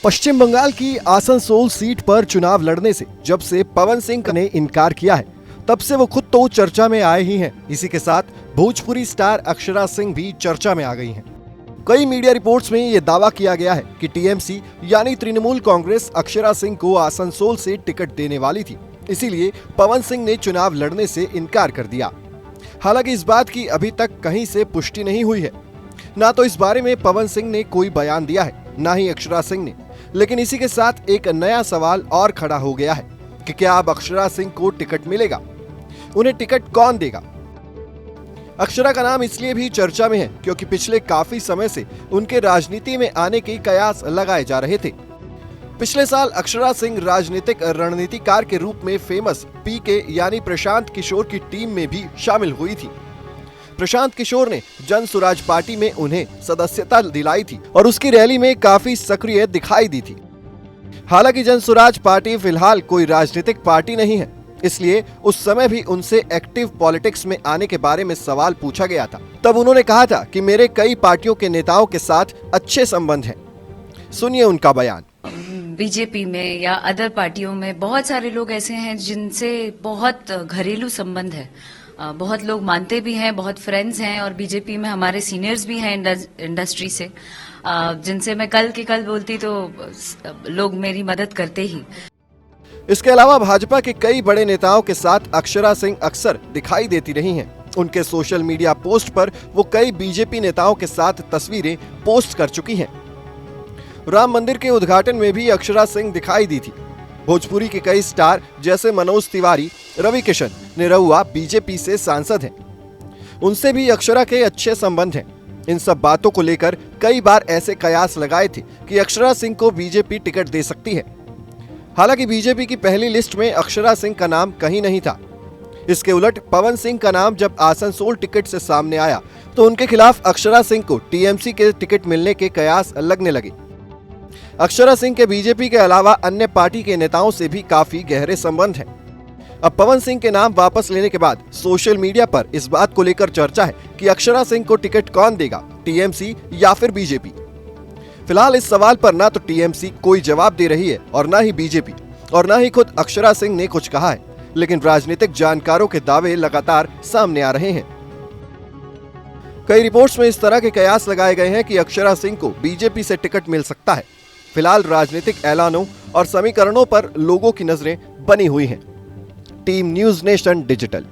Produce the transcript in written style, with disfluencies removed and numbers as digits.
पश्चिम बंगाल की आसनसोल सीट पर चुनाव लड़ने से जब से पवन सिंह ने इनकार किया है, तब से वो खुद तो चर्चा में आए ही हैं। इसी के साथ भोजपुरी स्टार अक्षरा सिंह भी चर्चा में आ गई हैं। कई मीडिया रिपोर्ट्स में ये दावा किया गया है कि टीएमसी यानी तृणमूल कांग्रेस अक्षरा सिंह को आसनसोल से टिकट देने वाली थी, इसीलिए पवन सिंह ने चुनाव लड़ने से इनकार कर दिया। हालांकि इस बात की अभी तक कहीं से पुष्टि नहीं हुई है। ना तो इस बारे में पवन सिंह ने कोई बयान दिया है, ना ही अक्षरा सिंह ने। लेकिन इसी के साथ एक नया सवाल और खड़ा हो गया है कि क्या अब अक्षरा सिंह को टिकट मिलेगा? उन्हें टिकट कौन देगा? अक्षरा का नाम इसलिए भी चर्चा में है क्योंकि पिछले काफी समय से उनके राजनीति में आने के कयास लगाए जा रहे थे। पिछले साल अक्षरा सिंह राजनीतिक रणनीतिकार के रूप में फेमस पीके यानी प्रशांत किशोर की टीम में भी शामिल हुई थी। प्रशांत किशोर ने जन सुराज पार्टी में उन्हें सदस्यता दिलाई थी और उसकी रैली में काफी सक्रिय दिखाई दी थी। हालांकि जन सुराज पार्टी फिलहाल कोई राजनीतिक पार्टी नहीं है, इसलिए उस समय भी उनसे एक्टिव पॉलिटिक्स में आने के बारे में सवाल पूछा गया था। तब उन्होंने कहा था कि मेरे कई पार्टियों के नेताओं के साथ अच्छे संबंध हैं। सुनिए उनका बयान। बीजेपी में या अदर पार्टियों में बहुत सारे लोग ऐसे हैं जिनसे बहुत घरेलू संबंध है। बहुत लोग मानते भी हैं, बहुत फ्रेंड्स हैं, और बीजेपी में हमारे सीनियर्स भी हैं इंडस्ट्री से, जिनसे मैं कल की कल बोलती तो लोग मेरी मदद करते ही। इसके अलावा भाजपा के कई बड़े नेताओं के साथ अक्षरा सिंह अक्सर दिखाई देती रही हैं। उनके सोशल मीडिया पोस्ट पर वो कई बीजेपी नेताओं के साथ तस्वीरें पोस्ट कर चुकी हैं। राम मंदिर के उद्घाटन में भी अक्षरा सिंह दिखाई दी थी। भोजपुरी के कई स्टार जैसे मनोज तिवारी, रवि किशन, निरहुआ बीजेपी से सांसद हैं। उनसे भी अक्षरा के अच्छे संबंध हैं। इन सब बातों को लेकर कई बार ऐसे कयास लगाए थे कि अक्षरा सिंह को बीजेपी टिकट दे सकती है। हालांकि बीजेपी की पहली लिस्ट में अक्षरा सिंह का नाम कहीं नहीं था। इसके उलट पवन सिंह का नाम जब आसनसोल टिकट से सामने आया तो उनके खिलाफ अक्षरा सिंह को टीएमसी के टिकट मिलने के कयास लगने लगे। अक्षरा सिंह के बीजेपी के अलावा अन्य पार्टी के नेताओं से भी काफी गहरे संबंध हैं। अब पवन सिंह के नाम वापस लेने के बाद सोशल मीडिया पर इस बात को लेकर चर्चा है कि अक्षरा सिंह को टिकट कौन देगा, टीएमसी या फिर बीजेपी। फिलहाल इस सवाल पर ना तो टीएमसी कोई जवाब दे रही है और ना ही बीजेपी, और ना ही खुद अक्षरा सिंह ने कुछ कहा है। लेकिन राजनीतिक जानकारों के दावे लगातार सामने आ रहे हैं। कई रिपोर्ट्स में इस तरह के कयास लगाए गए हैं कि अक्षरा सिंह को बीजेपी से टिकट मिल सकता है। फिलहाल राजनीतिक ऐलानों और समीकरणों पर लोगों की नजरें बनी हुई हैं। Team news nation digital.